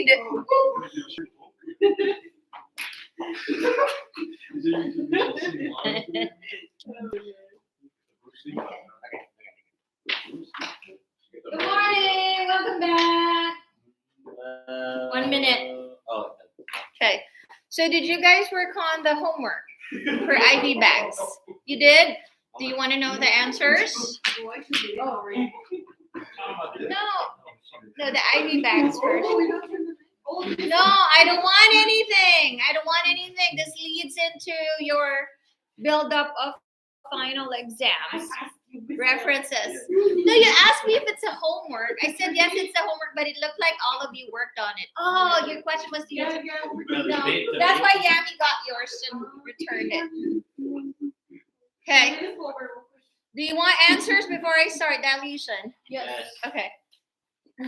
read. Good morning. Welcome back. 1 minute. Okay. So did you guys work on the homework for IV bags? You did? Do you want to know the answers? No, the IV bags first. No, I don't want anything. I don't want anything. This leads into your buildup of final exams. References. No, you asked me if it's a homework. I said yes, it's a homework, but it looked like all of you worked on it. Oh, your question was to you. No, that's why Yami got yours and returned it. Okay. Do you want answers before I start dilution? Yes. Okay. I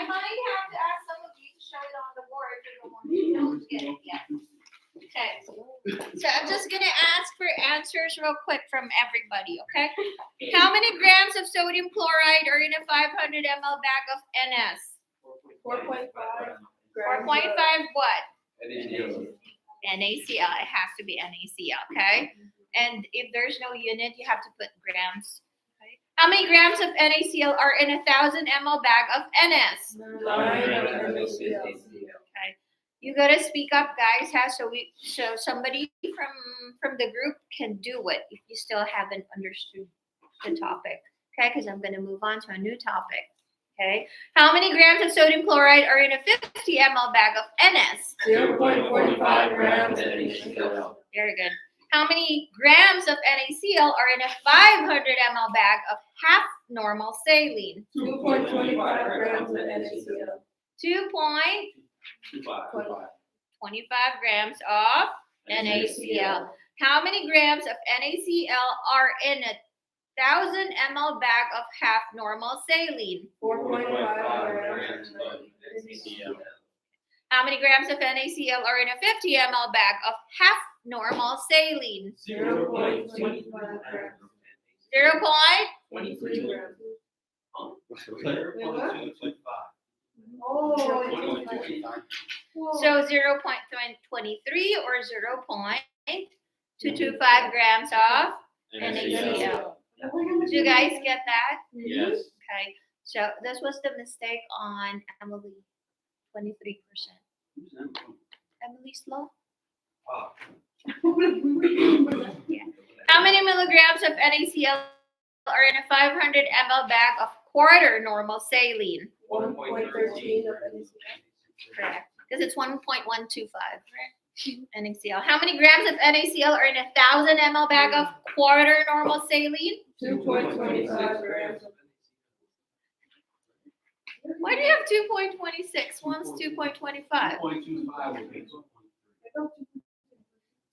might have to ask some of you to show it on the board if you don't get it yet. Okay. So I'm just going to ask for answers real quick from everybody, okay? How many grams of sodium chloride are in a 500 ml bag of NS? 4.5. 4.5 what? NaCl. It has to be NaCl, okay? And if there's no unit, you have to put grams. Okay. How many grams of NaCl are in a 1,000 ml bag of NS? 9 NaCl. Okay. You gotta speak up, guys. So somebody from the group can do it if you still haven't understood the topic. Okay, because I'm gonna move on to a new topic. Okay. How many grams of sodium chloride are in a 50 ml bag of NS? 0.45 grams of NaCl. Very good. How many grams of NaCl are in a 500 ml bag of half normal saline? 2.25 grams of NaCl. 2.25 grams of NaCl. How many grams of NaCl are in a 1,000 ml bag of half normal saline? 4.5 grams of NaCl. How many grams of NaCl are in a 50 ml bag of half normal saline? 0.25 grams. 0.23 grams. So 0.23 or 0.225 grams of NaCl. Do you guys get that? Yes. Okay. So this was the mistake on Emily. 23%. Emily's law. Yeah. How many milligrams of NaCl are in a 500 ml bag of quarter normal saline? 1.13 of NaCl. Correct. Because it's 1.125, right? NaCl. How many grams of NaCl are in a 1,000 ml bag of quarter normal saline? 2.25 grams. Why do you have 2.26? One's 2.25.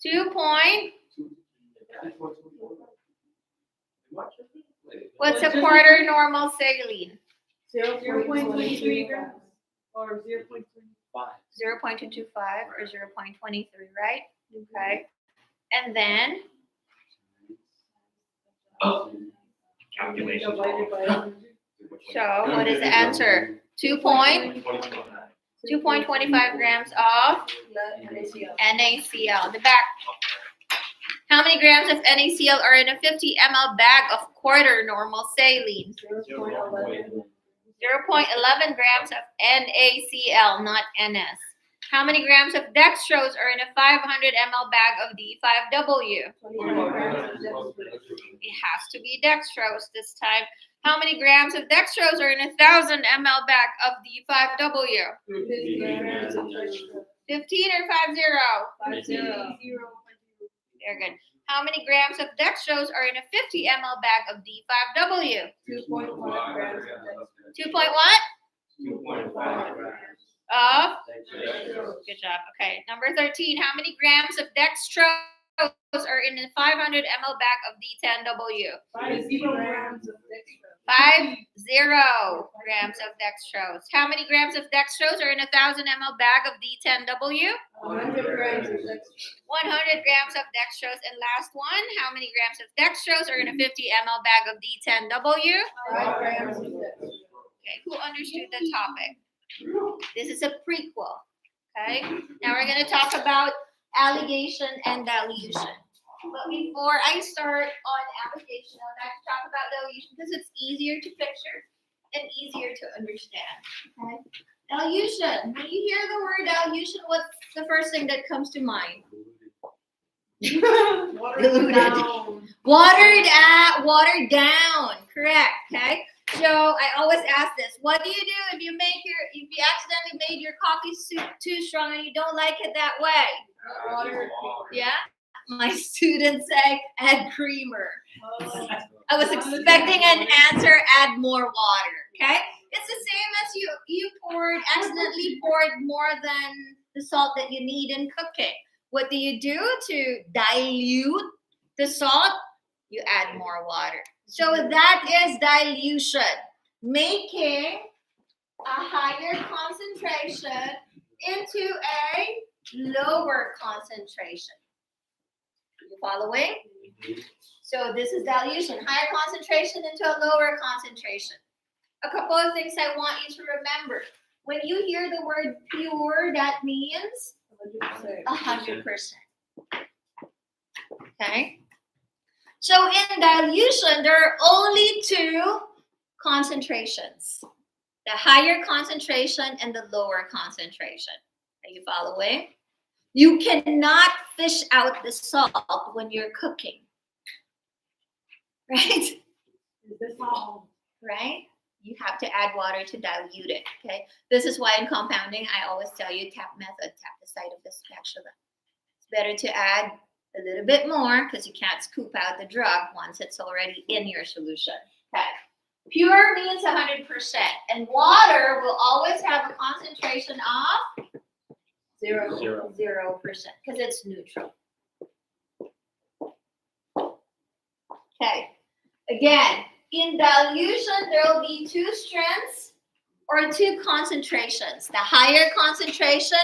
2 point. What's a quarter normal saline? 0.23 grams. Or 0.25. 0.225 or 0.23, right? Okay. And then Calculation. so what is the answer? 2.25 grams of NaCl. The back. How many grams of NaCl are in a 50 ml bag of quarter normal saline? 0.11 grams of NaCl, not NS. How many grams of dextrose are in a 500 ml bag of D5W? It has to be dextrose this time. How many grams of dextrose are in a 1,000 ml bag of D5W? 15 or 50? 50. Very good. How many grams of dextrose are in a 50 ml bag of D5W? 2.1 grams. 2 point what? 2.5 grams. Of? Good job. Okay. Number 13. How many grams of dextrose are in a 500 ml bag of D10W? 50 grams of dextrose. 50 grams of dextrose. How many grams of dextrose are in a 1,000 ml bag of D10W? 100 grams of dextrose. 100 grams of dextrose. And last one, how many grams of dextrose are in a 50 ml bag of D10W? 5 grams of dextrose. Okay, who understood the topic? This is a prequel. Okay, now we're going to talk about alligation and dilution. But before I start on alligation, I'd like to talk about dilution because it's easier to picture and easier to understand. Okay, dilution. When you hear the word dilution, what's the first thing that comes to mind? Diluted. Watered down. Correct. Okay. So I always ask this: what do you do if you accidentally made your coffee too strong and you don't like it that way? Water. Yeah. My students say add creamer. I was expecting an answer: add more water. Okay. It's the same as you accidentally poured more than the salt that you need in cooking. What do you do to dilute the salt? You add more water. So that is dilution, making a higher concentration into a lower concentration. You following? So this is dilution, higher concentration into a lower concentration. A couple of things I want you to remember. When you hear the word pure, that means 100%. Okay? So in dilution, there are only two concentrations. The higher concentration and the lower concentration. Are you following? You cannot fish out the salt when you're cooking. Right? Right? You have to add water to dilute it. Okay? This is why in compounding, I always tell you tap method, tap the side of the spatula. It's better to add a little bit more because you can't scoop out the drug once it's already in your solution. Okay. Pure means 100%. And water will always have a concentration of 0%, because it's neutral. Okay. Again, in dilution, there will be two strengths or two concentrations. The higher concentration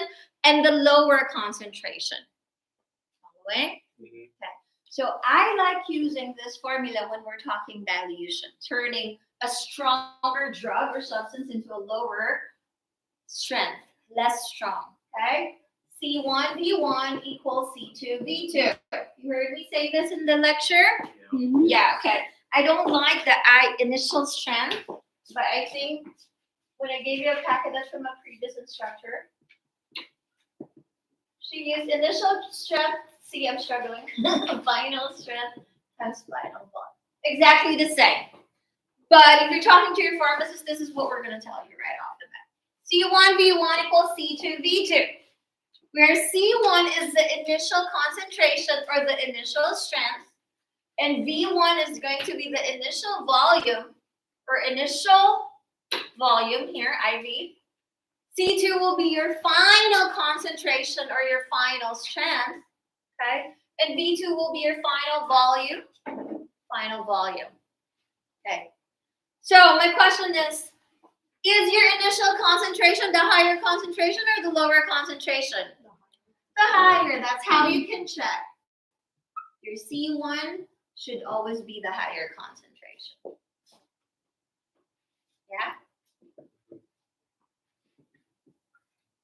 and the lower concentration. Following? Okay. So I like using this formula when we're talking dilution, turning a stronger drug or substance into a lower strength, less strong. Okay? C1V1 equals C2V2. You heard me say this in the lecture? Yeah, okay. I don't like the initial strength, but I think when I gave you a packet that's from a previous instructor, she used initial strength. See, I'm struggling. Final strength times final bond. Exactly the same. But if you're talking to your pharmacist, this is what we're going to tell you right off the bat. C1V1 equals C2V2. Where C1 is the initial concentration or the initial strength, and V1 is going to be the initial volume here, IV. C2 will be your final concentration or your final strength, okay? And V2 will be your final volume, okay? So my question is your initial concentration the higher concentration or the lower concentration? The higher. That's how you can check. Your C1 should always be the higher concentration. Yeah?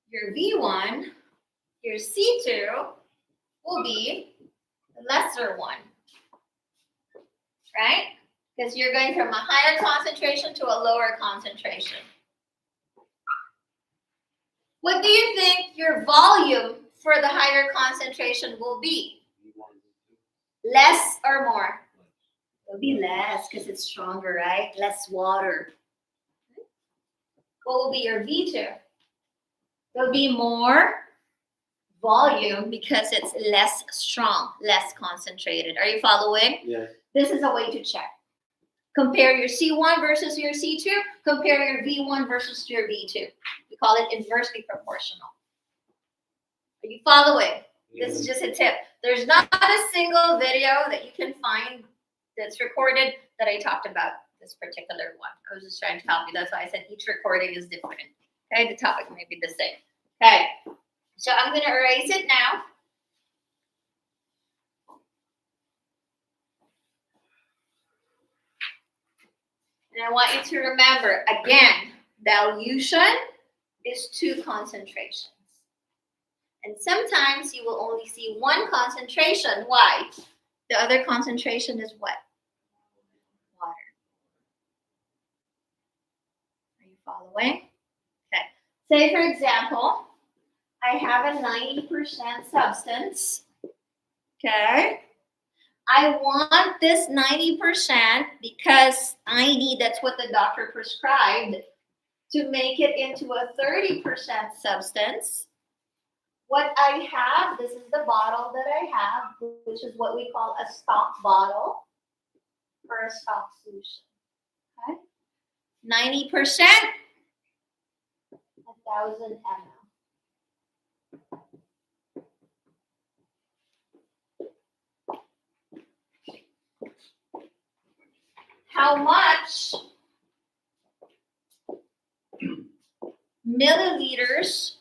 Your V1, your C2 will be the lesser one. Right? Because you're going from a higher concentration to a lower concentration. What do you think your volume for the higher concentration will be? Less or more? It'll be less because it's stronger, right? Less water. What will be your V2? There'll be more volume because it's less strong, less concentrated. Are you following? Yes. This is a way to check. Compare your C1 versus your C2. Compare your V1 versus your V2. We call it inversely proportional. Are you following? This is just a tip. There's not a single video that you can find that's recorded that I talked about this particular one. I was just trying to help you. That's why I said each recording is different. Okay, the topic may be the same. Okay, so I'm going to erase it now. And I want you to remember, again, Dilution is 2 concentrations. And sometimes you will only see 1 concentration. Why? The other concentration is what? Water. Are you following? Okay. Say, for example, I have a 90% substance. Okay. I want this 90% because I need, that's what the doctor prescribed, to make it into a 30% substance. What I have, this is the bottle that I have, which is what we call a stock bottle or a stock solution. Okay? 90%, 1,000 ml. How much milliliters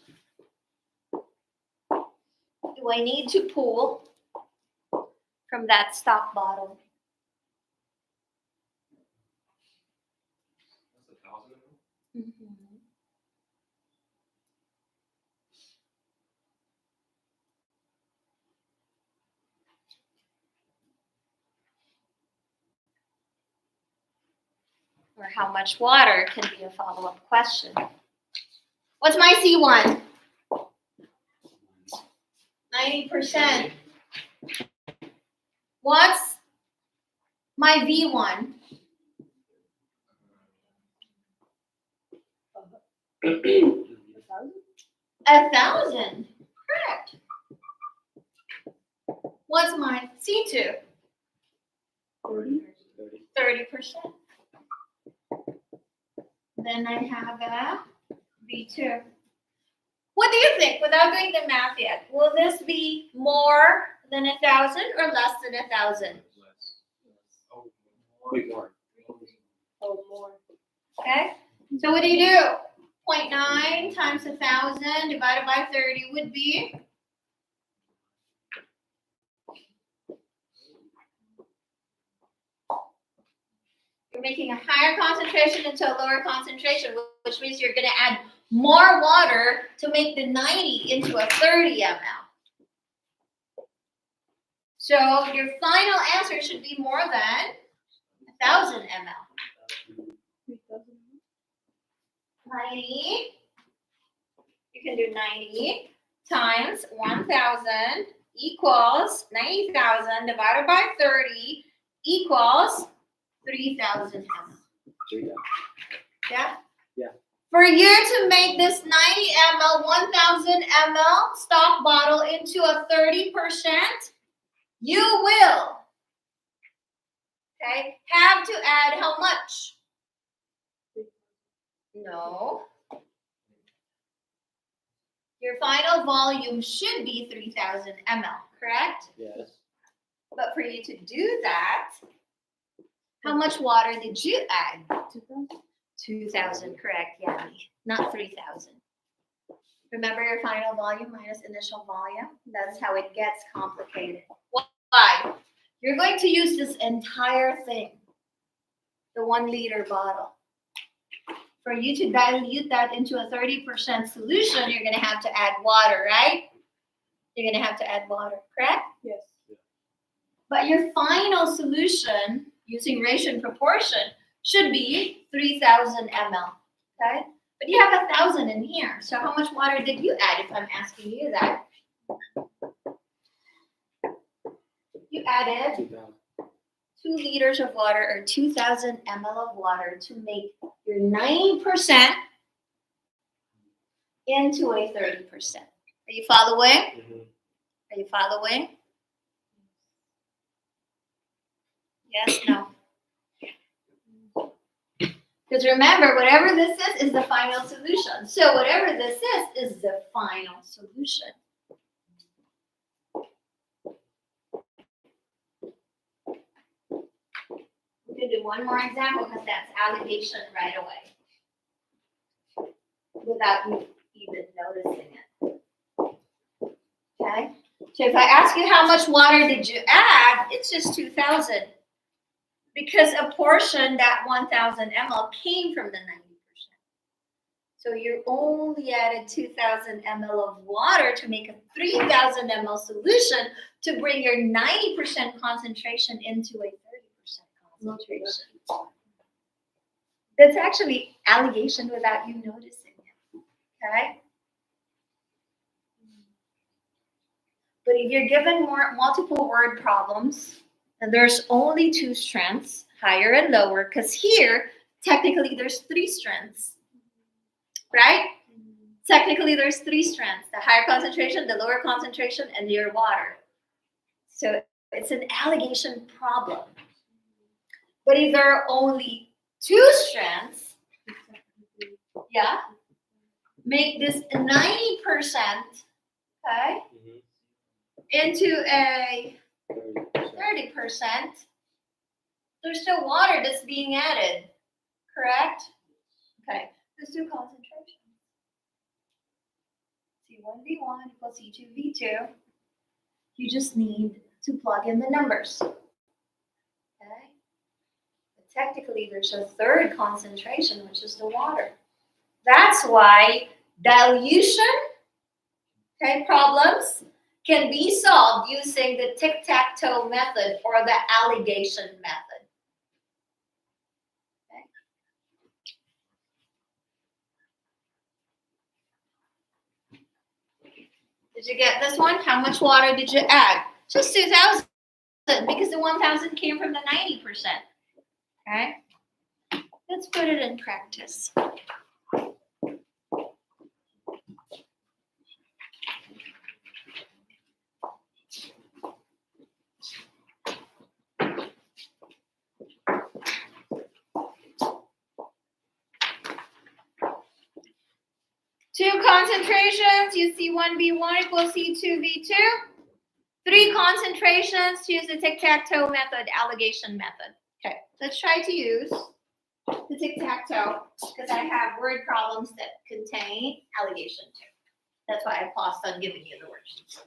do I need to pull from that stock bottle? Mm-hmm. Or how much water can be a follow-up question. What's my C1? 90%. What's my V1? 1,000. Correct. What's my C2? 30%. Then I have a V2. What do you think, without doing the math yet? Will this be more than 1,000 or less than 1,000? More. Okay. So what do you do? 0.9 times 1,000 divided by 30 would be? You're making a higher concentration into a lower concentration, which means you're going to add more water to make the 90 into a 30 ml. So your final answer should be more than 1,000 ml. 90, you can do 90 times 1,000 equals 90,000 divided by 30 equals 3,000 ml. Yeah? Yeah. For you to make this 90 ml, 1,000 ml stock bottle into a 30%, you will, okay, have to add how much? No. Your final volume should be 3,000 ml, correct? Yes. But for you to do that, how much water did you add? 2,000, correct, yeah, not 3,000. Remember your final volume minus initial volume? That's how it gets complicated. Why? You're going to use this entire thing, the 1 liter bottle. For you to dilute that into a 30% solution, you're going to have to add water, right? You're going to have to add water, correct? Yes. But your final solution, using ratio and proportion, should be 3,000 ml, okay? But you have 1,000 in here, so how much water did you add if I'm asking you that? You added 2 liters of water or 2,000 ml of water to make your 90% into a 30%. Are you following? Mm-hmm. Are you following? Yes, no. Because remember, whatever this is the final solution. So whatever this is the final solution. We can do one more example because that's alligation right away. Without you even noticing it. Okay? So if I ask you how much water did you add, it's just 2,000. Because a portion, that 1,000 ml, came from the 90%. So you only added 2,000 ml of water to make a 3,000 ml solution to bring your 90% concentration into a 30% concentration. That's actually alligation without you noticing it, okay? But if you're given multiple word problems, and there's only two strengths, higher and lower, because here, technically, there's three strengths, right? Technically, there's three strengths, the higher concentration, the lower concentration, and your water. So it's an alligation problem. But if there are only two strengths, yeah, make this 90%, okay, into a 30%, there's still water that's being added, correct? Okay, let's do concentration. C1V1 equals C2V2. You just need to plug in the numbers. Okay? But technically, there's a third concentration, which is the water. That's why dilution, okay, problems can be solved using the tic-tac-toe method or the alligation method. Okay. Did you get this one? How much water did you add? Just 2,000, because the 1,000 came from the 90%. Okay? Let's put it in practice. Two concentrations, use C1V1 equals C2V2. Three concentrations, use the tic-tac-toe method, alligation method. Okay, let's try to use the tic-tac-toe because I have word problems that contain alligation too. That's why I paused on giving you the words.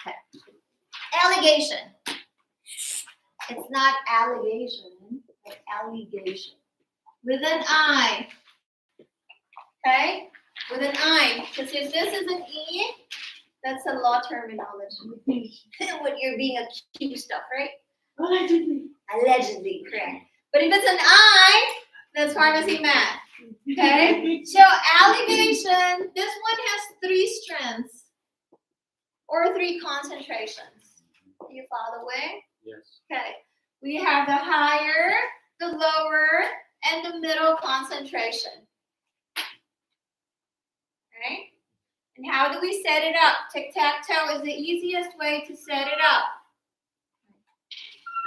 Okay. Alligation. It's not allegation, it's alligation. With an I. Okay? With an I. Because if this is an E, that's a law terminology. What you're being accused of, right? Allegedly. Allegedly, correct. But if it's an I, that's pharmacy math. Okay? So alligation, this one has three strengths or three concentrations. Do you follow the way? Yes. Okay. We have the higher, the lower, and the middle concentration. Okay? And how do we set it up? Tic-tac-toe is the easiest way to set it up.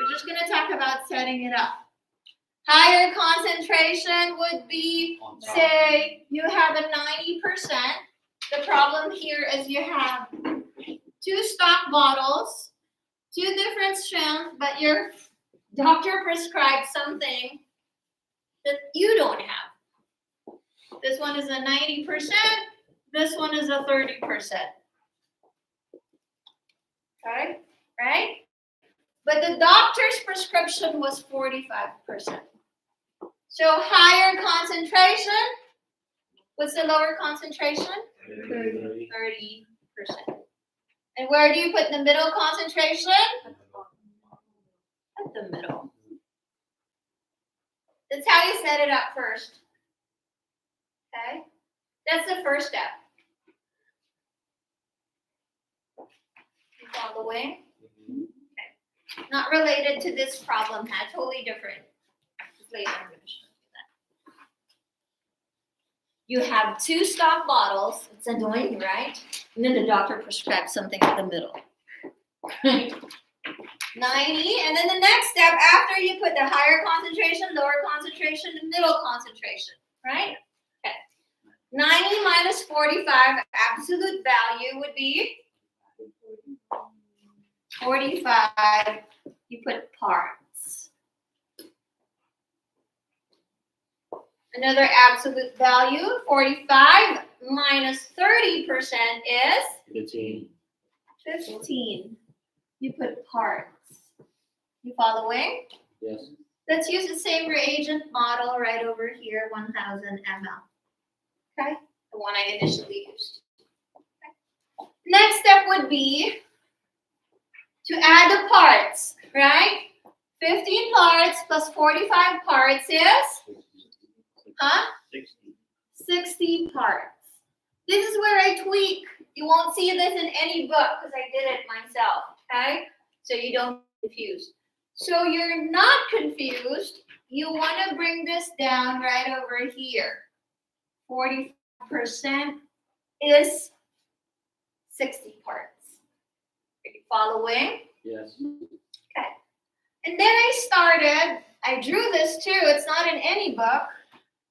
We're just going to talk about setting it up. Higher concentration would be, say, you have a 90%. The problem here is you have two stock bottles, two different strengths, but your doctor prescribed something that you don't have. This one is a 90%. This one is a 30%. Okay, right? But the doctor's prescription was 45%. So higher concentration. What's the lower concentration? 30%. And where do you put the middle concentration? At the middle. That's how you set it up first. Okay? That's the first step. You following? Okay. Not related to this problem, totally different. Later I'm going to show you that. You have two stock bottles. It's annoying, right? And then the doctor prescribes something in the middle. 90, and then the next step, after you put the higher concentration, lower concentration, the middle concentration, right? Okay. 90 minus 45, absolute value would be 45. You put parts. Another absolute value, 45 minus 30% is 15. You put parts. You following? Yes. Let's use the same reagent model right over here, 1,000 ml. Okay, the one I initially used. Okay. Next step would be to add the parts, right? 15 parts plus 45 parts is, 60 parts. This is where I tweak. You won't see this in any book because I did it myself, okay? So you don't get confused. So you're not confused. You want to bring this down right over here. 40% is 60 parts. Are you following? Yes. Okay. And then I drew this too. It's not in any book.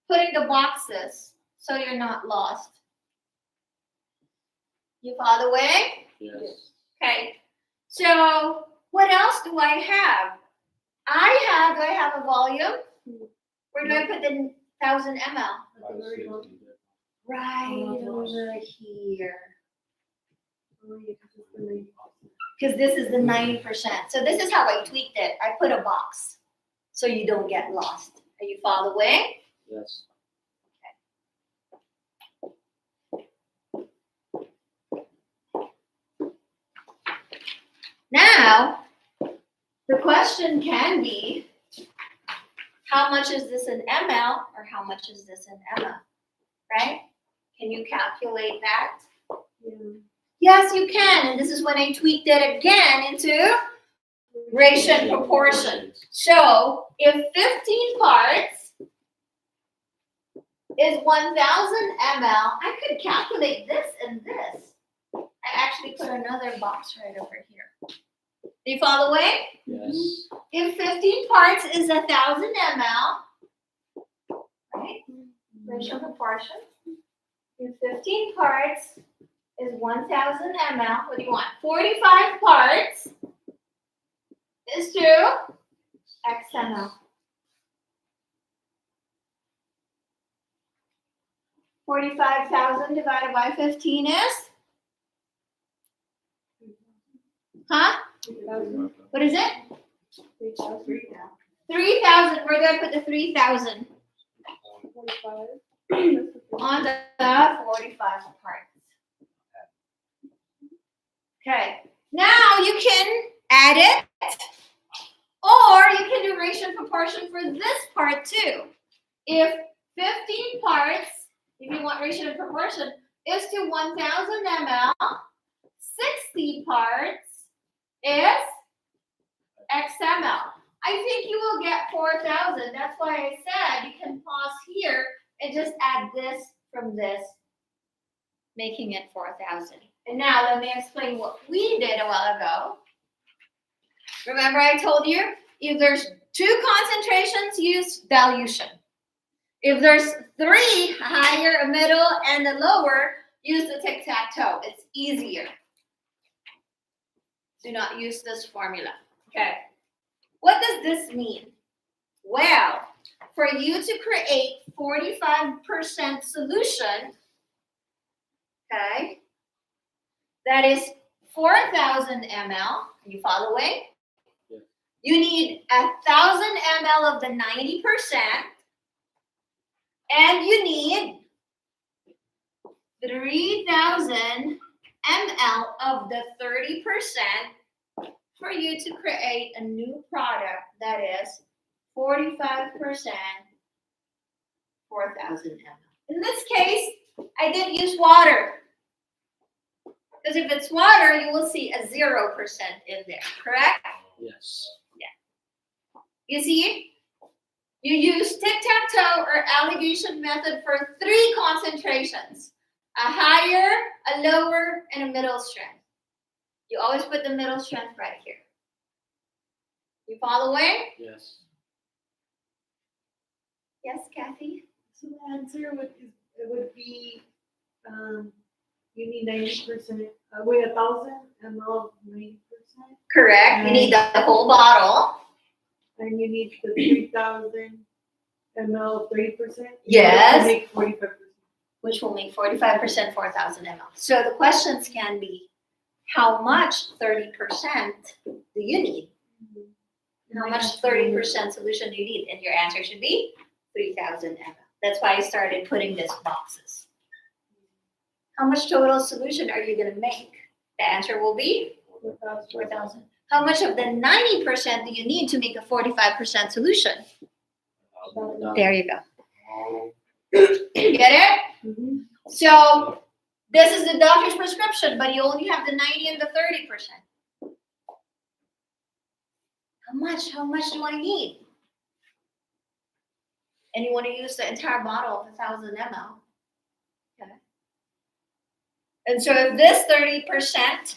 Putting the boxes so you're not lost. You following? Yes. Okay. So what else do I have? Do I have a volume? Where do I put the 1000 ml? Right over here. Because this is the 90%. So this is how I tweaked it. I put a box so you don't get lost. Are you following? Yes. Now, the question can be, how much is this in ml or how much is this in ml? Right? Can you calculate that? Yeah. Yes, you can. And this is when I tweaked it again into ratio and proportion. So if 15 parts is 1000 ml, I could calculate this and this. I actually put another box right over here. Do you follow me? Yes. If 15 parts is 1000 ml, right? Ratio proportion. If 15 parts is 1000 ml, what do you want? 45 parts is to X ml. 45,000 divided by 15 is? What is it? 3,000. Where do I put the 3,000? On the 45 parts. Okay. Now you can add it, or you can do ratio and proportion for this part too. If 15 parts, if you want ratio and proportion, is to 1000 ml, 60 parts is X ml. I think you will get 4,000. That's why I said you can pause here and just add this from this, making it 4,000. And now let me explain what we did a while ago. Remember I told you, if there's 2 concentrations, use dilution. If there's 3, a higher, a middle, and a lower, use the tic-tac-toe. It's easier. Do not use this formula. Okay. What does this mean? Well, for you to create 45% solution, okay, that is 4,000 ml. Are you following? Yeah. You need 1,000 ml of the 90%, and you need 3,000 ml of the 30% for you to create a new product that is 45%, 4,000 ml. In this case, I didn't use water. Because if it's water, you will see a 0% in there, correct? Yes. Yeah. You see? You use tic-tac-toe or alligation method for 3 concentrations. A higher, a lower, and a middle strength. You always put the middle strength right here. You following? Yes. Yes, Kathy? So the answer would be you need 90%. Wait, 1,000 ml of 90%, Correct. You need the whole bottle. and you need the 3,000 ml of 30%. Yes. To make 45%. Which will make 45%, 4,000 ml. So the questions can be, how much 30% do you need? How much 30% solution do you need? And your answer should be 3,000 ml. That's why I started putting these boxes. How much total solution are you going to make? The answer will be 4,000. How much of the 90% do you need to make a 45% solution? There you go. Get it? Mm-hmm. So this is the doctor's prescription, but you only have the 90 and the 30%. How much do I need? And you want to use the entire bottle of 1,000 ml. Okay. And so if this 30%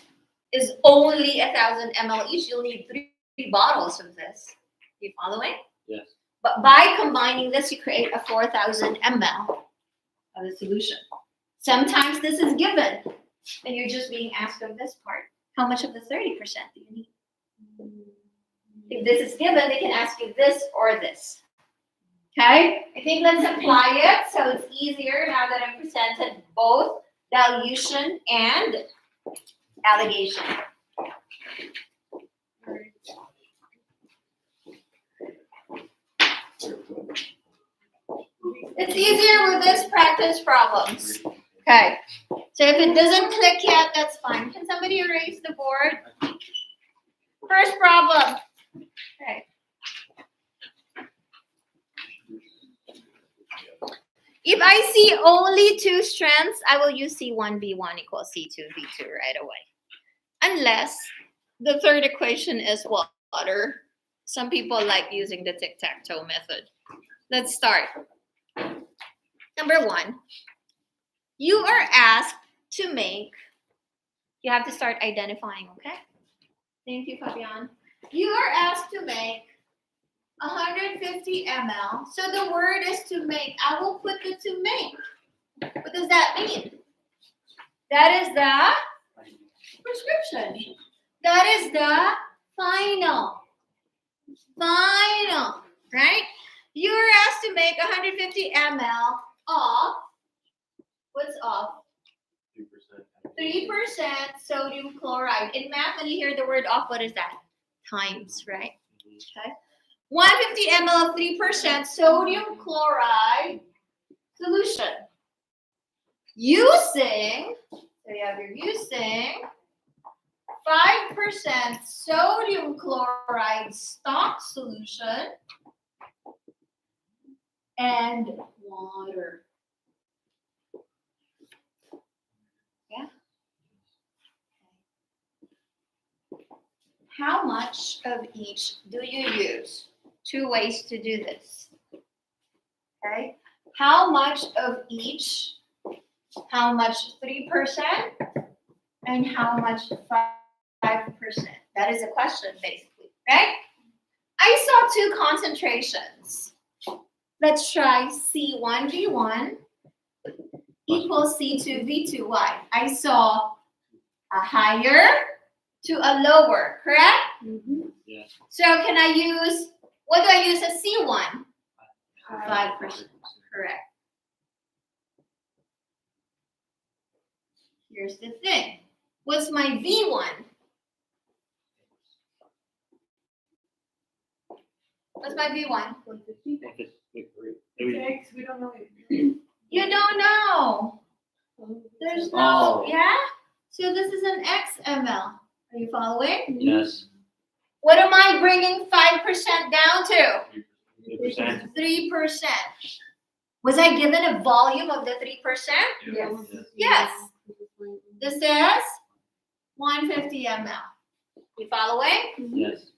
is only 1,000 ml each, you'll need three bottles of this. You following? Yes. But by combining this, you create a 4,000 ml of the solution. Sometimes this is given, and you're just being asked of this part. How much of the 30% do you need? If this is given, they can ask you this or this. Okay? I think let's apply it so it's easier now that I've presented both dilution and alligation. It's easier with this practice problems. Okay. So if it doesn't click yet, that's fine. Can somebody erase the board? First problem. Okay. If I see only two strands, I will use C1V1 equals C2V2 right away. Unless the third equation is water. Some people like using the tic-tac-toe method. Let's start. Number one, you are asked to make, you have to start identifying, okay? Thank you, Fabian. You are asked to make 150 ml. So the word is to make. I will put the to make. What does that mean? That is the prescription. That is the final. Final, right? You are asked to make 150 ml of, what's of? 3% sodium chloride. In math, when you hear the word off, what is that? Times, right? Okay. 150 ml of 3% sodium chloride solution. Using, so you have your using 5% sodium chloride stock solution and water. Yeah. How much of each do you use? Two ways to do this. Okay. How much of each? How much 3% and how much 5%? That is a question, basically, right? I saw two concentrations. Let's try C1V1 equals C2V2. Why? I saw a higher to a lower, correct? Mm-hmm. Yes. So can I use, what do I use as C1? 5%, correct. Here's the thing. What's my V1? What's my V1? 150. Maybe- We don't know. You don't know. There's no, Oh. yeah? So this is an X ml. Are you following? Yes. What am I bringing 5% down to? 3%. 3%. Was I given a volume of the 3%? Yes. Yes. This is 150 ml. You following? Yes.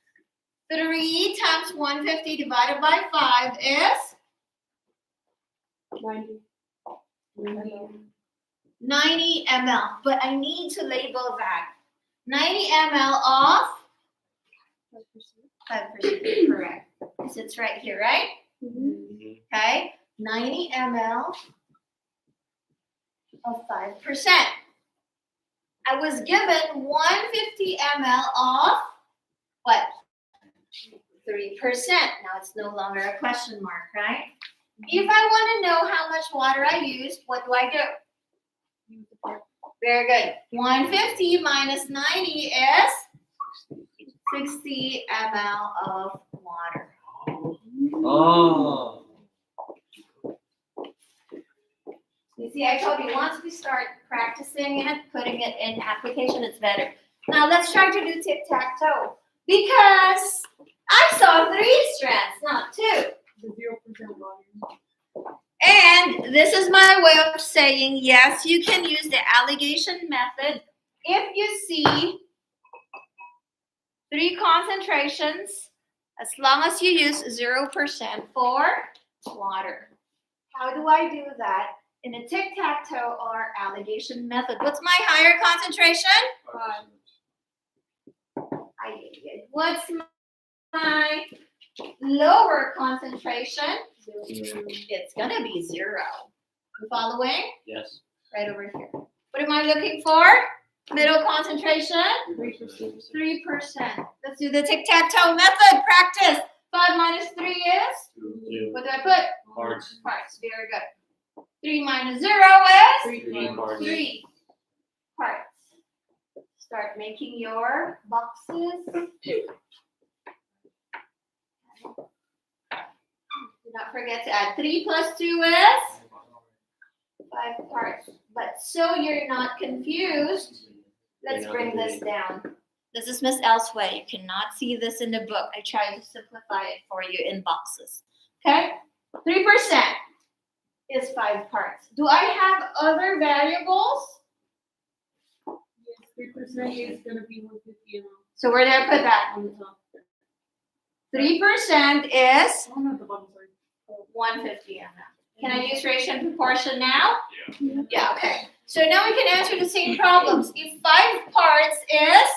3 times 150 divided by 5 is 90 ml. But I need to label that. 90 ml of 5%. Correct. Because it's right here, right? Mhm. Okay. 90 ml of 5%. I was given 150 ml of what? 3%. Now it's no longer a question mark, right? If I want to know how much water I used, what do I do? Very good. 150 minus 90 is 60 ml of water. Oh. You See, I told you, once we start practicing it, putting it in application, it's better. Now let's try to do tic-tac-toe. Because I saw 3 strands, not 2. The 0% volume. And this is my way of saying, yes, you can use the alligation method if you see 3 concentrations, as long as you use 0% for water. How do I do that? In a tic-tac-toe or alligation method. What's my higher concentration? 5. What's my lower concentration? It's gonna be 0. You following? Yes. Right over here. What am I looking for? Middle concentration? 3%. Let's do the tic-tac-toe method. Practice. 5 minus 3 is? 2. What do I put? Parts. Parts. Very good. 3 minus 0 is? 3 parts. 3 parts. Start making your boxes. Do not forget to add 3 plus 2 is? 5 parts. But so you're not confused, let's bring this down. This is Miss L's way. You cannot see this in the book. I tried to simplify it for you in boxes. Okay? 3% is 5 parts. Do I have other variables? Yes, 3% is gonna be 150 ml So where did I put that? on the top. 3% is Oh, not the bottom, sorry. 150 ml. Can I use ratio and proportion now? Yeah. Yeah, okay. So now we can answer the same problems. If 5 parts is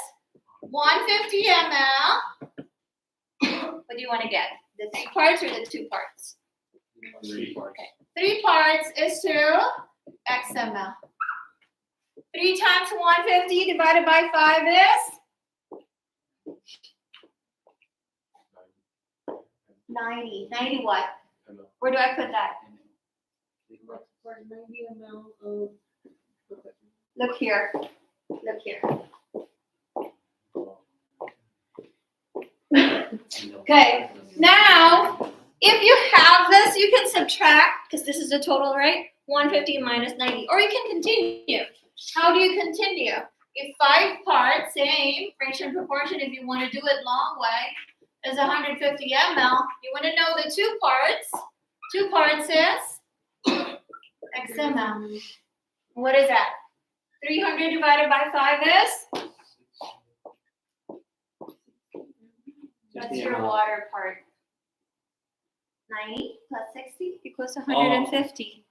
150 ml, what do you want to get? The 3 parts or the 2 parts? 3 parts. Okay. 3 parts is 2 x ml. 3 times 150 divided by 5 is 90. 90 what? Where do I put that? For 90 ml of. Look here. Look here. Okay. Now, if you have this, you can subtract, because this is the total, right? 150 minus 90. Or you can continue. How do you continue? If 5 parts, same ratio and proportion, if you want to do it long way, is 150 ml. You want to know the 2 parts. 2 parts is x ml. What is that? 300 divided by 5 is? That's your water part. 90 plus 60 equals 150.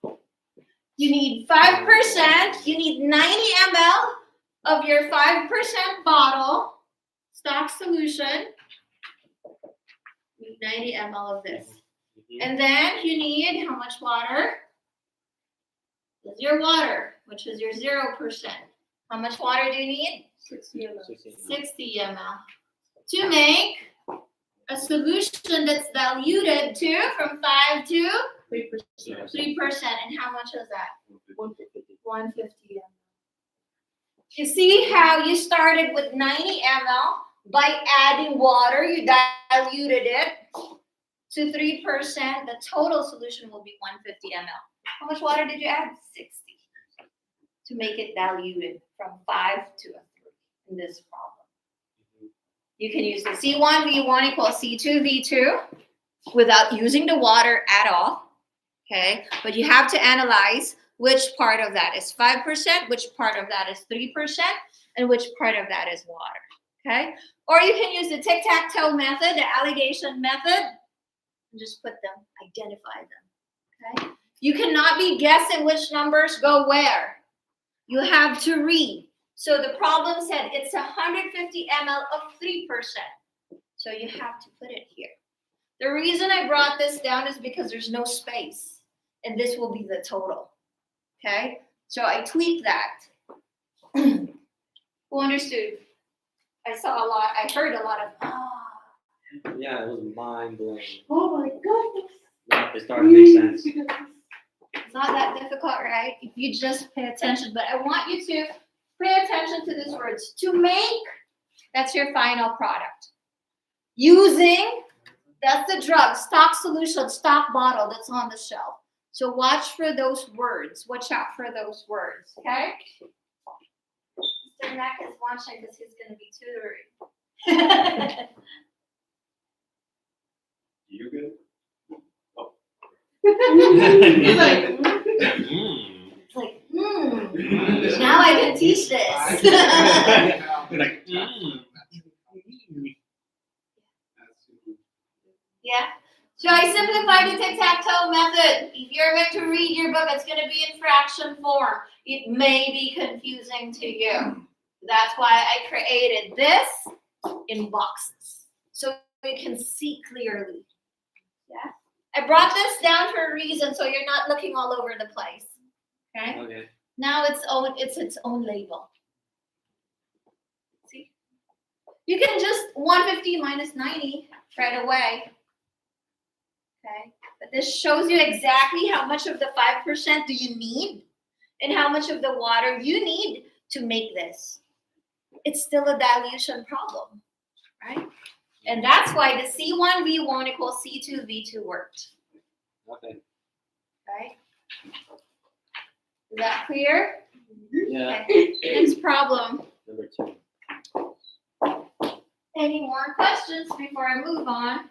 You need 5%. You need 90 ml of your 5% bottle stock solution. You need 90 ml of this. And then you need how much water? Is your water, which is your 0%. How much water do you need? 60 ml. 60 ml. To make a solution that's diluted to from 5 to 3%. 3%. And how much is that? 150. 150 ml. You see how you started with 90 ml by adding water, you diluted it to 3%. The total solution will be 150 ml. How much water did you add? 60. To make it diluted from 5 to a 3 in this problem. You can use the C1V1 equals C2V2 without using the water at all. Okay, but you have to analyze which part of that is 5%, which part of that is 3%, and which part of that is water. Okay, or you can use the tic-tac-toe method, the alligation method, and just put them, identify them. Okay, you cannot be guessing which numbers go where. You have to read. So the problem said it's 150 ml of 3%. So you have to put it here. The reason I brought this down is because there's no space. And this will be the total. Okay? So I tweaked that. Who understood? I saw a lot. I heard a lot of, Yeah, it was mind blowing. Oh my goodness. Yeah, it started to make sense. It's not that difficult, right? If you just pay attention. But I want you to pay attention to these words. To make, that's your final product. Using, that's the drug, stock solution, stock bottle that's on the shelf. So watch for those words. Watch out for those words, okay? Mr. Mac is watching because he's going to be tutoring. You good? He's like, It's like, now I can teach this. Like, Yeah. So I simplified the tic-tac-toe method. If you're going to read your book, it's going to be in fraction form. It may be confusing to you. That's why I created this in boxes, so you can see clearly. Yeah. I brought this down for a reason, so you're not looking all over the place. Okay. okay. Now it's its own label. See? You can just 150 minus 90 right away. Okay, but this shows you exactly how much of the 5% do you need and how much of the water you need to make this. It's still a dilution problem, right? And that's why the C1V1 equals C2V2 worked, Okay. right? Is that clear? Yeah. Okay. Next problem. Number 2. Any more questions before I move on?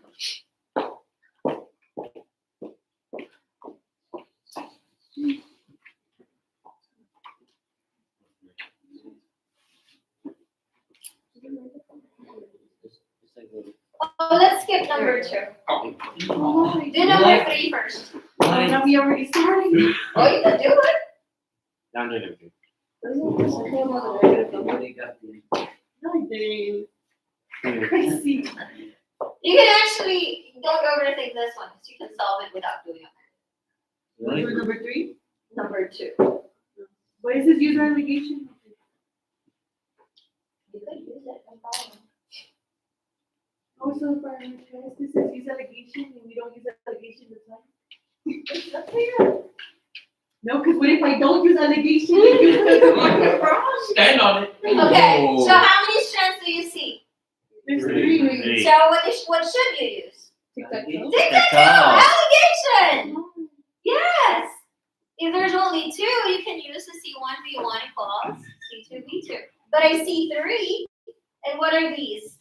Oh, let's skip number 2. oh, Do number 3 first. now we already started. Oh, you can do it. Down there. No, they crazy. You can actually don't overthink this one because you can solve it without doing it. For number 3, Number 2. what is this user allegation? You could use it, no problem. Also, for our test, this is use allegation, and we don't use allegation this time. It's up to you. No, because what if I don't use allegation? You're wrong. Stand on it. Okay, so how many strands do you see? There's Three. 3. So what should you use? Tic-tac-toe. Tic-tac-toe, allegation. Yes. If there's only 2, you can use the C1V1 equals C2V2. But I see 3, and what are these?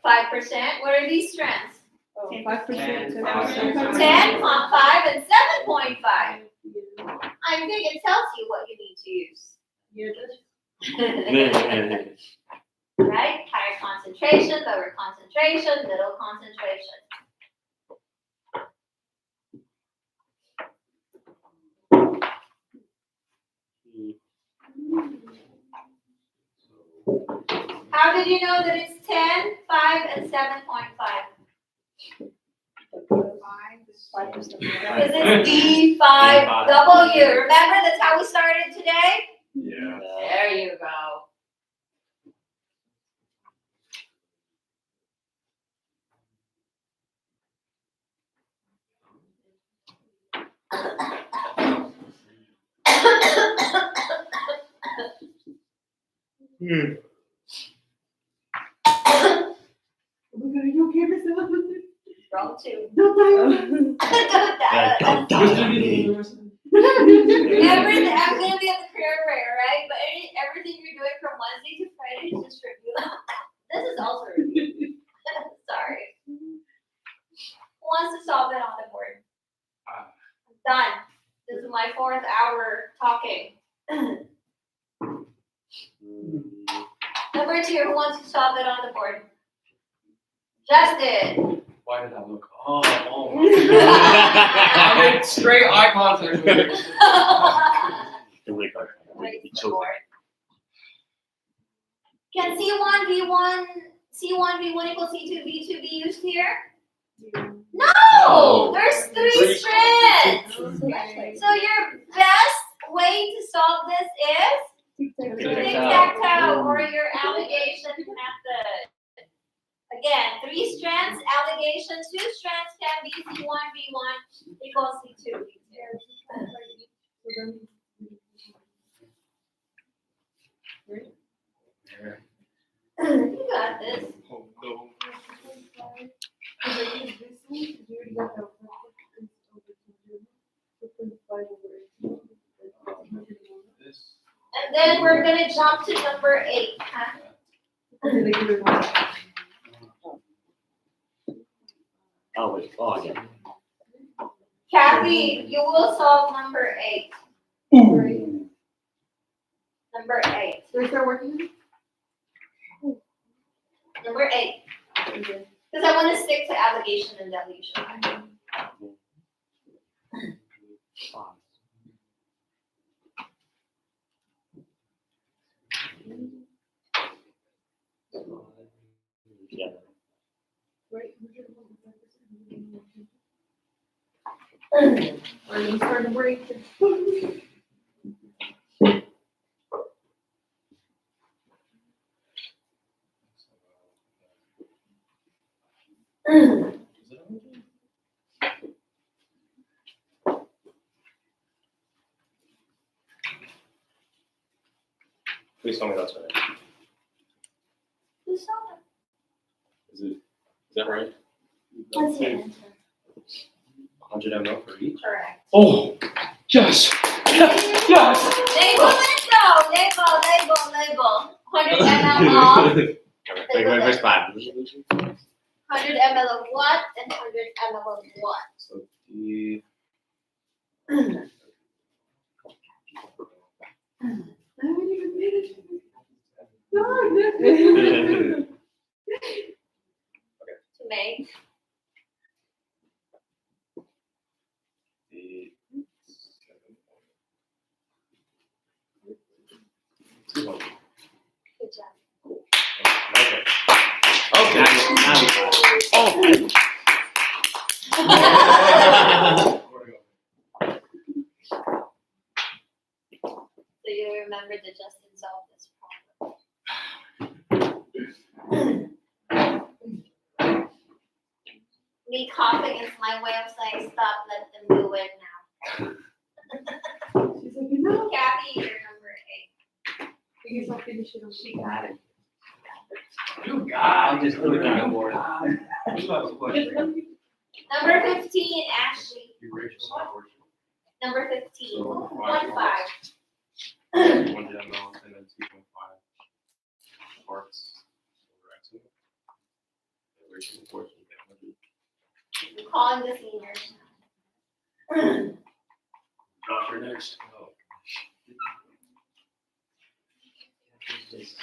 5%. What are these strands? 5%. 10.5 and 7.5. I think it tells you what you need to use. Right? Higher concentration, lower concentration, middle concentration. How did you know that it's 10, 5, and 7.5? Because it's D5W. Remember, that's how we started today? Yeah. There you go. You okay, Mr. Wilson? Wrong 2. Don't die. Don't die. Everything. I'm going to be at the career fair, right? But everything you're doing from Wednesday to Friday is just review. This is also review. Sorry. Who wants to solve it on the board? Done. This is my 4th hour talking. Number 2, who wants to solve it on the board? Justin. Why did I look? Oh my. I made straight eye contact with you. Can C1V1 equals C2V2 be used here? No! There's 3 strands! So your best way to solve this is tic-tac-toe or your alligation method. Again, 3 strands, alligation, 2 strands can be C1V1 equals C2V2. You got this. And then we're gonna jump to number 8, huh? Oh, wait. Oh, yeah. Kathy, you will solve number 8. Ooh. Number 8. Should I start working? Number 8. Because I want to stick to allegation and dilution. Yeah. Or you start number 8. Please tell me that's right. Who's solving? Is that right? What's the answer? 100 ml for each? Correct. Oh, yes! Yes! Label it though. Label. 100 ml of. Wait, first 5. 100 ml of what and 100 ml of what? So the I haven't even made it. No. To make. the Good job. okay. Okay. Now we got it. Oh. So you remember to just solve this problem. Me coughing is my way of saying stop, let them do it now. She's like, no. Kathy, you're number 8. I guess I'll finish it. She got it. You got I'll just put it on the board. Number 15, Ashley. You raised the bar. Number 15. So, 1-5. 100 ml and then 2.5 parts over excellent. The ratio proportion to 100. I'm calling the seniors. Doctor next. Oh. It's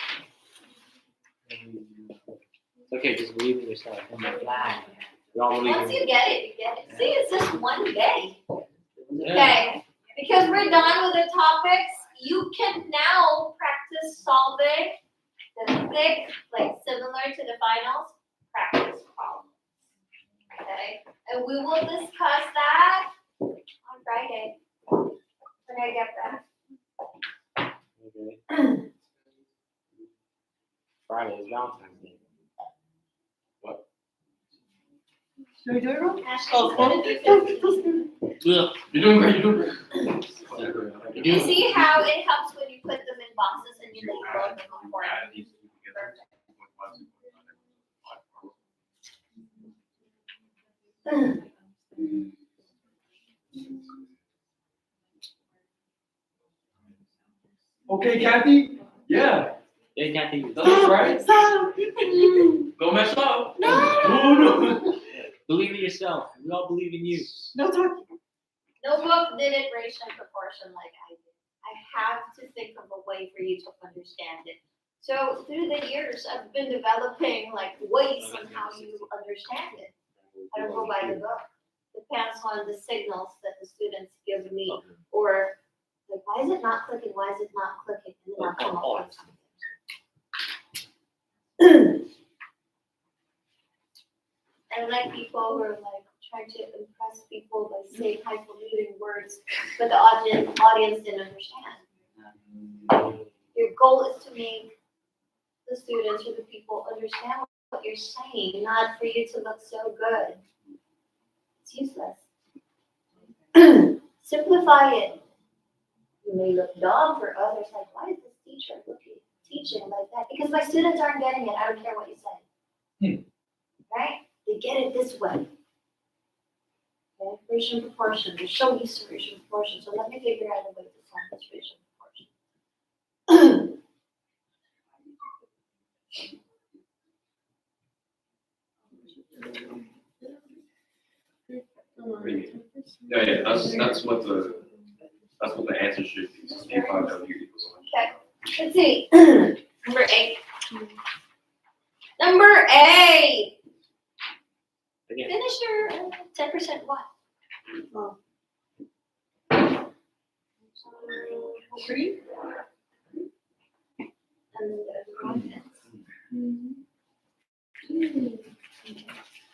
okay, just believe in yourself. We all believe Once in you get it, you get it. See, it's just one day. Yeah. Okay, because we're done with the topics, you can now practice solving the thick, like similar to the finals, practice problems. Okay, and we will discuss that on Friday when I get back. Okay. Friday is Valentine's Day. What? Should we do it wrong? Ashley's gonna do 15. You're doing great. You're doing great. You see how it helps when you put them in boxes and you label them before. Add these two together. 2.5. Okay, Kathy? Yeah. Hey, Kathy. That's right. Stop. Don't mess up. No. Believe in yourself. We all believe in you. No talking. No book did it ratio and proportion like I did. I have to think of a way for you to understand it. So through the years, I've been developing like ways on how you understand it. I don't go by the book. Depends on the signals that the students give me, or like, why is it not clicking? Why is it not clicking? And then I'll come up with something. I like people who are like trying to impress people by saying highfalutin words, but the audience didn't understand. Your goal is to make the students or the people understand what you're saying, not for you to look so good. It's useless. Simplify it. You may look dumb for others, like, why is this teacher teaching like that? Because my students aren't getting it. I don't care what you say. Right? They get it this way. Okay, ratio and proportion. They show you some ratio and proportion. So let me figure out a way to solve this ratio Yeah, that's what the answer should be. So A5W equals 100. Okay. Let's see. Number 8. Number 8. Again. Finish your 10% what? Oh. Three?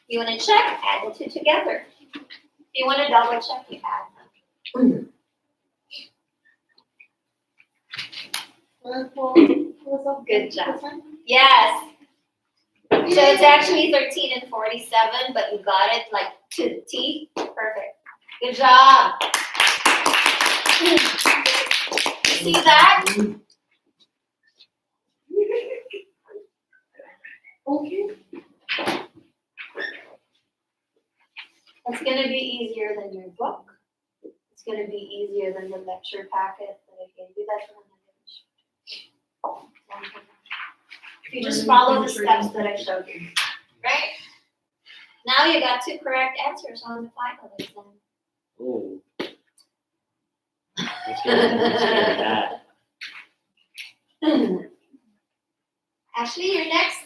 You want to check? Add the two together. If you want to double check, you add them. Good job. Yes. So it's actually 13 and 47, but you got it like to T. Perfect. Good job. See that? Okay. It's going to be easier than your book. It's going to be easier than the lecture packet that I gave you. That's one. If you just follow the steps that I showed you, right? Now you got 2 correct answers on the final exam. Oh. Let's hear that. Ashley, you're next.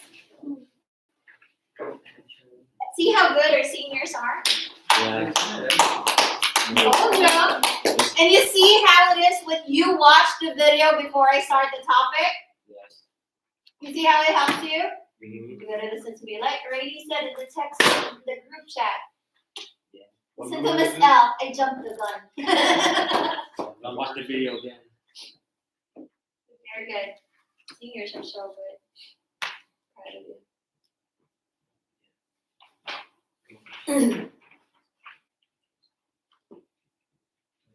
See how good our seniors are? Yeah. Oh, yeah. And you see how it is when you watch the video before I start the topic? Yes. You see how it helps you? Mm-hmm. You gotta listen to me. Like Brady said in the text in the group chat. Listen to Miss L. I jumped the gun. I'll watch the video again. Very good. Seniors are so good. Proud of you.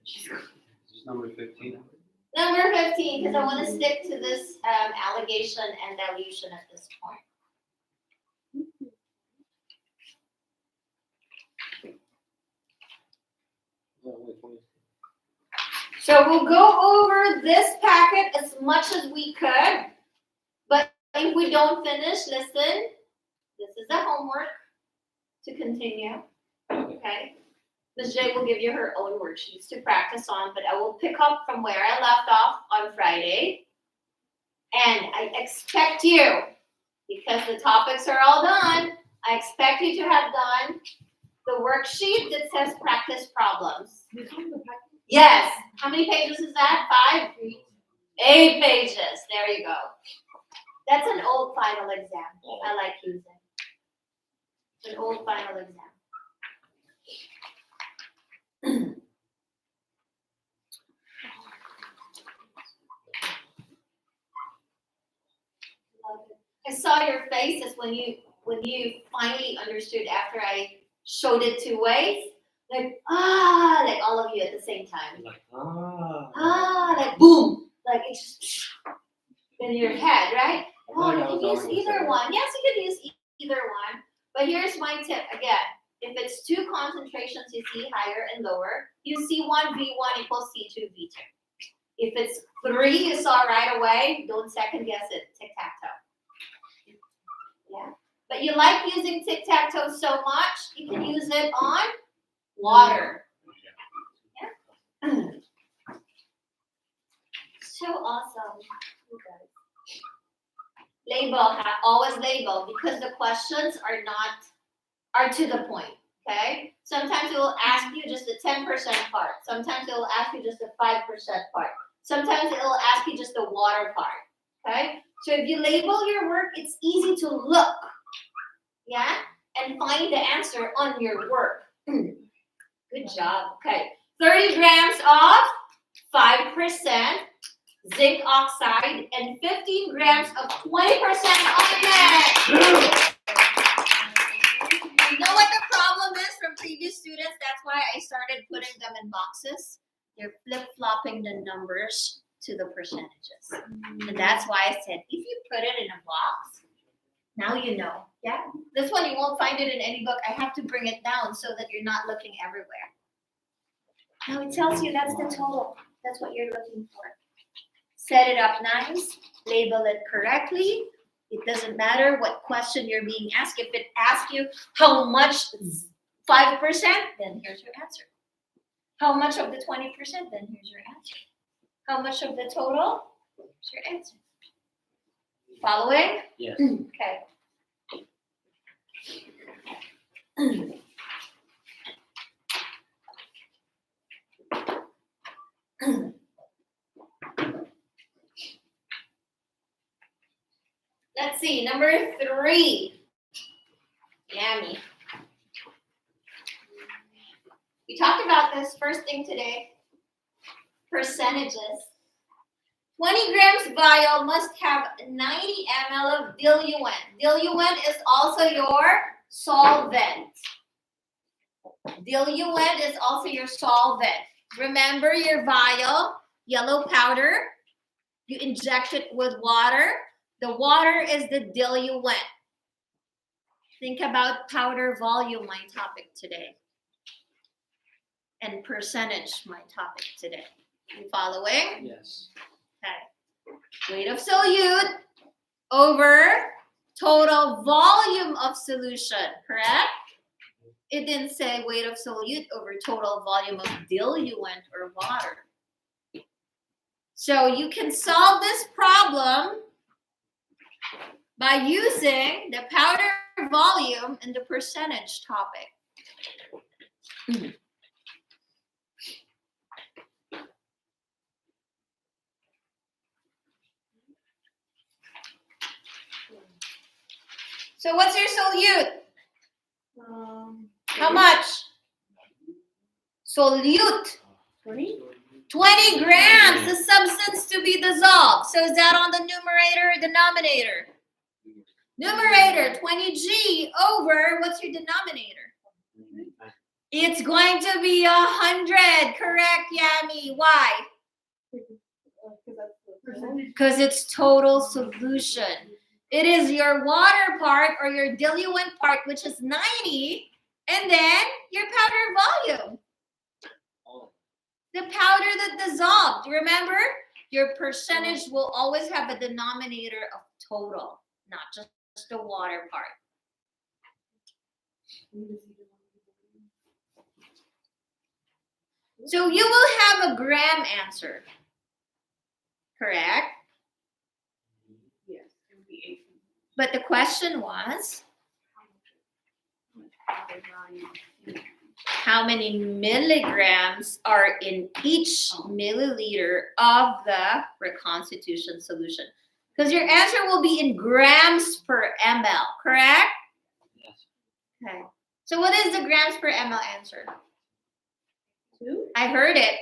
This is number 15. Number 15, because I want to stick to this alligation and dilution at this point. So we'll go over this packet as much as we could, but if we don't finish, listen, this is the homework to continue, okay? Ms. J will give you her own worksheets to practice on, but I will pick up from where I left off on Friday. And I expect you, because the topics are all done, I expect you to have done the worksheet that says practice problems. Yes. How many pages is that? 5? 8 pages. There you go. That's an old final exam. I like using. It's an old final exam. I saw your faces when you finally understood after I showed it 2 ways. Like all of you at the same time. Like, Like boom, like it's just in your head, right? Oh, you can use either one. Yes, you can use either one. But here's my tip again. If it's 2 concentrations you see higher and lower, you see C1V1 equals C2V2. If it's 3 you saw right away, don't second guess it. Tic-tac-toe. Yeah. But you like using tic-tac-toe so much, you can use it on water. Yeah. So awesome. You guys. Label, always label, because the questions are to the point, okay? Sometimes it will ask you just the 10% part. Sometimes it will ask you just the 5% part. Sometimes it will ask you just the water part, okay? So if you label your work, it's easy to look, yeah? And find the answer on your work. Good job, okay. 30 grams of 5% zinc oxide and 15 grams of 20% iron. You know what the problem is from previous students? That's why I started putting them in boxes. They're flip-flopping the numbers to the percentages. And that's why I said, if you put it in a box, now you know. Yeah? This one, you won't find it in any book. I have to bring it down so that you're not looking everywhere. Now it tells you that's the total. That's what you're looking for. Set it up nice. Label it correctly. It doesn't matter what question you're being asked. If it asks you how much 5%, then here's your answer. How much of the 20%, then here's your answer. How much of the total? Here's your answer. Following? Yes. Okay. Let's see, number 3. Yummy. We talked about this first thing today. Percentages. 20 grams vial must have 90 ml of diluent. Diluent is also your solvent. Diluent is also your solvent. Remember your vial, yellow powder. You inject it with water. The water is the diluent. Think about powder volume, my topic today. And percentage, my topic today. You following? Yes. Okay. Weight of solute over total volume of solution, correct? It didn't say weight of solute over total volume of diluent or water. So you can solve this problem by using the powder volume and the percentage topic. So what's your solute? How much? Solute. 20? 20 grams, the substance to be dissolved. So is that on the numerator or denominator? Numerator, 20G over, what's your denominator? It's going to be 100, correct, Yami? Why? Because it's total solution. It is your water part or your diluent part, which is 90, and then your powder volume. The powder that dissolved. Remember, your percentage will always have a denominator of total, not just the water part. So you will have a gram answer, correct? Yes, it would be 18. But the question was, how many milligrams are in each milliliter of the reconstitution solution? Because your answer will be in grams per ml, correct? Yes. Okay. So what is the grams per ml answer? 2? I heard it.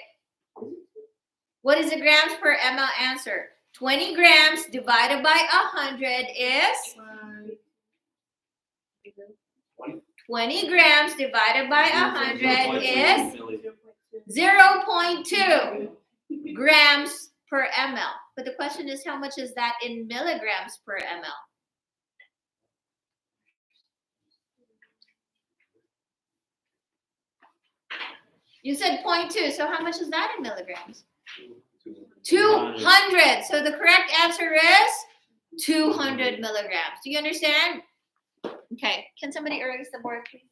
What is the grams per ml answer? 20 grams divided by 100 is? 20 grams divided by 100 is 0.2 grams per ml. But the question is, how much is that in milligrams per ml? You said 0.2, so how much is that in milligrams? 200. So the correct answer is 200 milligrams. Do you understand? Okay. Can somebody erase the board, please?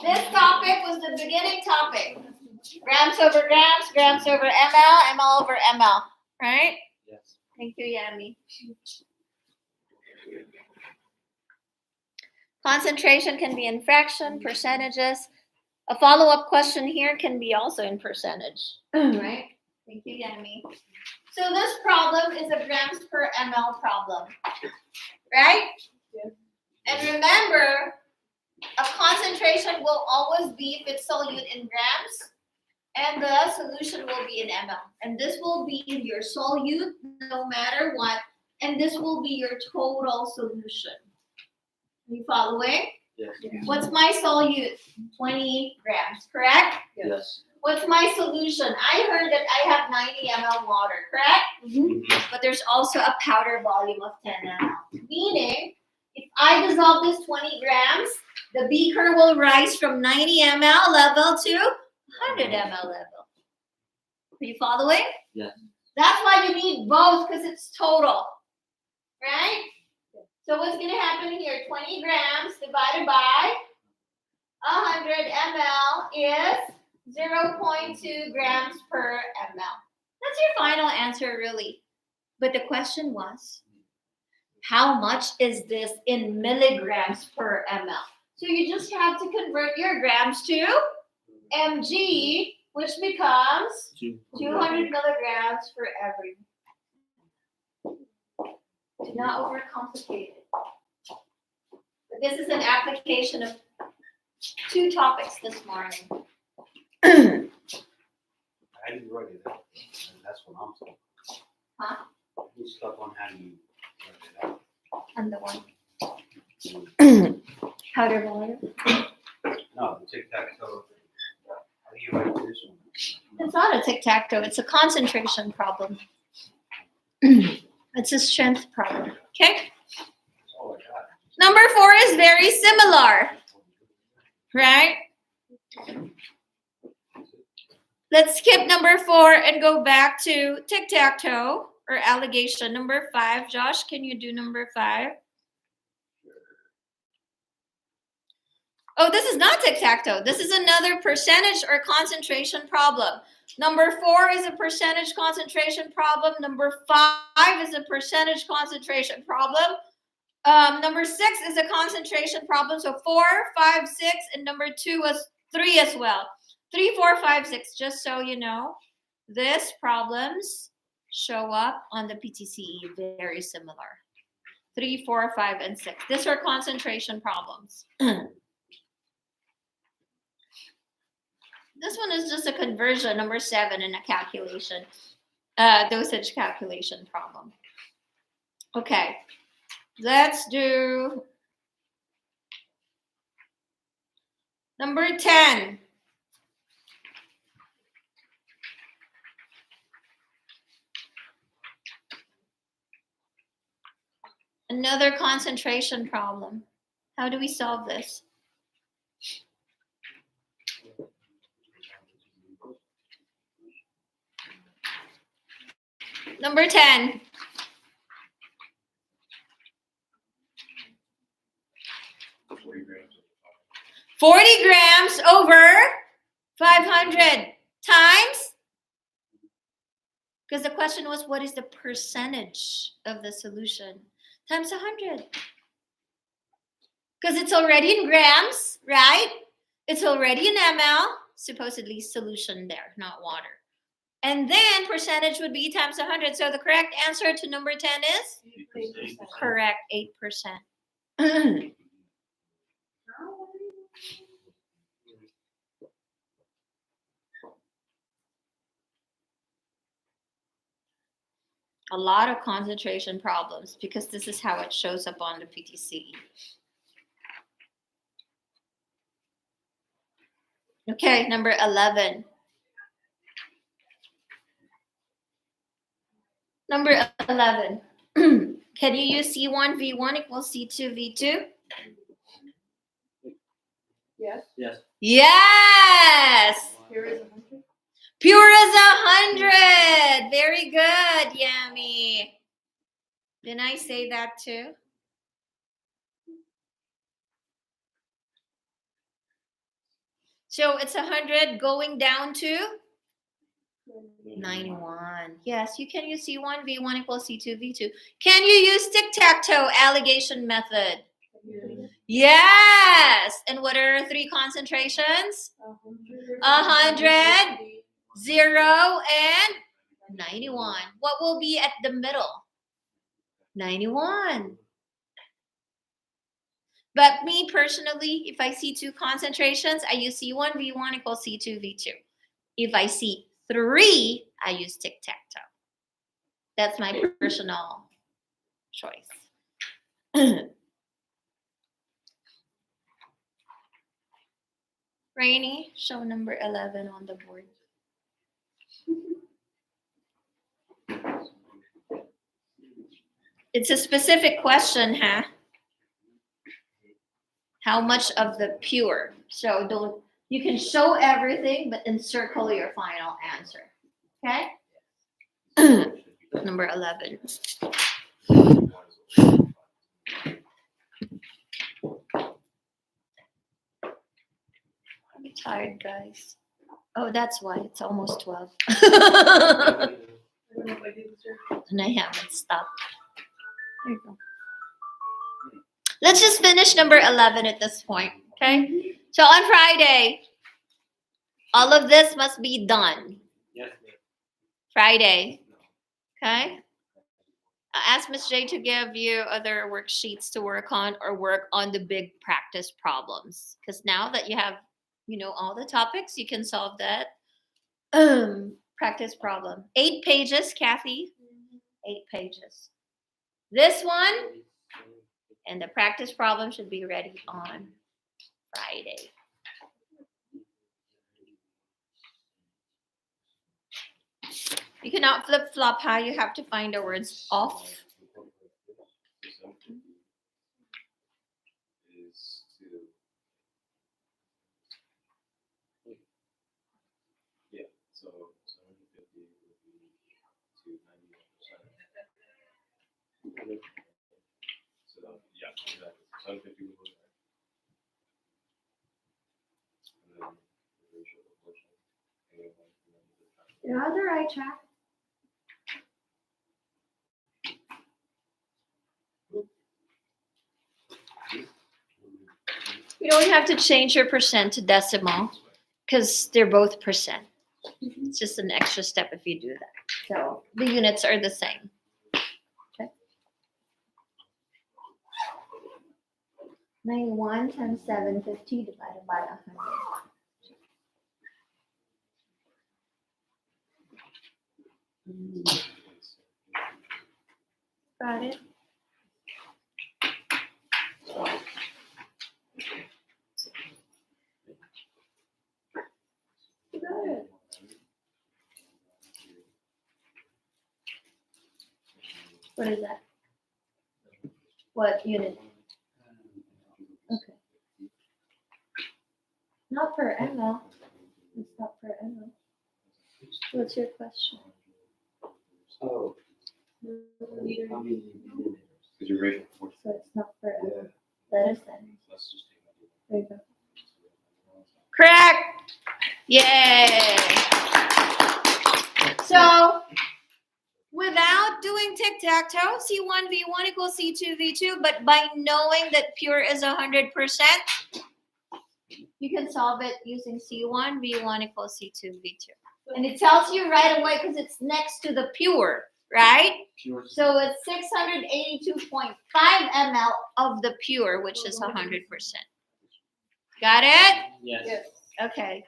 This topic was the beginning topic. Grams over grams, grams over ml, ml over ml. Right? Yes. Thank you, Yami. Concentration can be in fraction, percentages. A follow-up question here can be also in percentage. Right? Thank you, Yami. So this problem is a grams per ml problem. Right? Yes. And remember, a concentration will always be, if it's solute, in grams, and the solution will be in ml. And this will be your solute no matter what, and this will be your total solution. Are you following? Yes. What's my solute? 20 grams, correct? Yes. What's my solution? I heard that I have 90 ml water, correct? But there's also a powder volume of 10 ml. Meaning, if I dissolve this 20 grams, the beaker will rise from 90 ml level to 100 ml level. you following? Yes. That's why you need both, because it's total. Right? So what's going to happen here? 20 grams divided by 100 ml is 0.2 grams per ml. That's your final answer, really. But the question was, how much is this in milligrams per ml? So you just have to convert your grams to mg, which becomes 200 milligrams for every. Do not overcomplicate it. But this is an application of 2 topics this morning. I didn't write it out. That's what I'm saying. Huh? I'm stuck on how you write it out. And the one. Powder water. No, the tic-tac-toe. How do you write this one? It's not a tic-tac-toe. It's a concentration problem. It's a strength problem. Okay? That's all I got. Number 4 is very similar. Right? Let's skip number 4 and go back to tic-tac-toe or alligation. Number 5. Josh, can you do number 5? Oh, this is not tic-tac-toe. This is another percentage or concentration problem. Number 4 is a percentage concentration problem. Number 5 is a percentage concentration problem. Number 6 is a concentration problem. So 4, 5, 6, and number 2 was 3 as well. 3, 4, 5, 6. Just so you know, these problems show up on the PTCE very similar. 3, 4, 5, and 6. These are concentration problems. This one is just a conversion, number 7, in a calculation, dosage calculation problem. Okay, let's do number 10. Another concentration problem. How do we solve this? Number 10. 40 grams over 500 times. Because the question was, what is the percentage of the solution? Times 100. Because it's already in grams, right? It's already in ml, supposedly solution there, not water. And then percentage would be times 100. So the correct answer to number 10 is? Correct, 8%. A lot of concentration problems because this is how it shows up on the PTCE. Okay, number 11. Number 11. Can you use C1 V1 equals C2 V2? Yes, Yes. Yes! here is 100. Pure as 100. Very good, Yami. Didn't I say that too? So it's 100 going down to 91. Yes, you can use C1 V1 equals C2 V2. Can you use tic-tac-toe alligation method? Yes. And what are 3 concentrations? 100, 0, and 91. What will be at the middle? 91. But me personally, if I see 2 concentrations, I use C1 V1 equals C2 V2. If I see 3, I use tic-tac-toe. That's my personal choice. Rainy, show number 11 on the board. It's a specific question, huh? How much of the pure? So don't, you can show everything, but encircle your final answer. Okay? Number 11. I'm tired, guys. Oh, that's why it's almost 12. I don't know if I did this right. And I haven't stopped. There you go. Let's just finish number 11 at this point, okay? So on Friday, all of this must be done. Yes, ma'am. Friday, okay? Ask Ms. J to give you other worksheets to work on or work on the big practice problems. Because now that you have, all the topics, you can solve that practice problem. 8 pages, Kathy. 8 pages. This one and the practice problem should be ready on Friday. You cannot flip-flop how you have to find the words off. Yeah, so 750 would be to 91%. So yeah, exactly. 750 would go there. And then the ratio proportion. Your other eye track. You don't have to change your percent to decimal because they're both percent. It's just an extra step if you do that. So the units are the same. Okay. 91 times 750 divided by 100. Got it? Got it. What is that? What unit? Okay. Not per ml. It's not per ml. What's your question? So, how many minutes? Because your ratio proportion. So it's not per ml. That is then. Let's just take that. There you go. Correct. Yay. So without doing tic-tac-toe, C1 V1 equals C2 V2, but by knowing that pure is 100%, you can solve it using C1 V1 equals C2 V2. And it tells you right away because it's next to the pure, right? Pure. So it's 682.5 ml of the pure, which is 100%. Got it? Yes. Okay.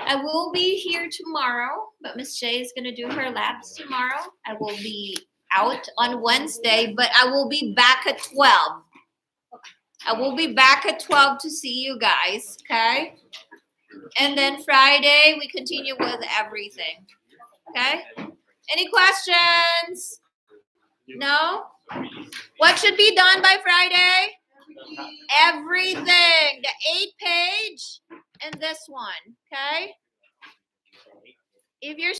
I will be here tomorrow, but Miss J is going to do her labs tomorrow. I will be out on Wednesday, but I will be back at 12. I will be back at 12 to see you guys, okay? And then Friday, we continue with everything, okay? Any questions? No? What should be done by Friday? Everything. The 8-page and this one, okay? If you're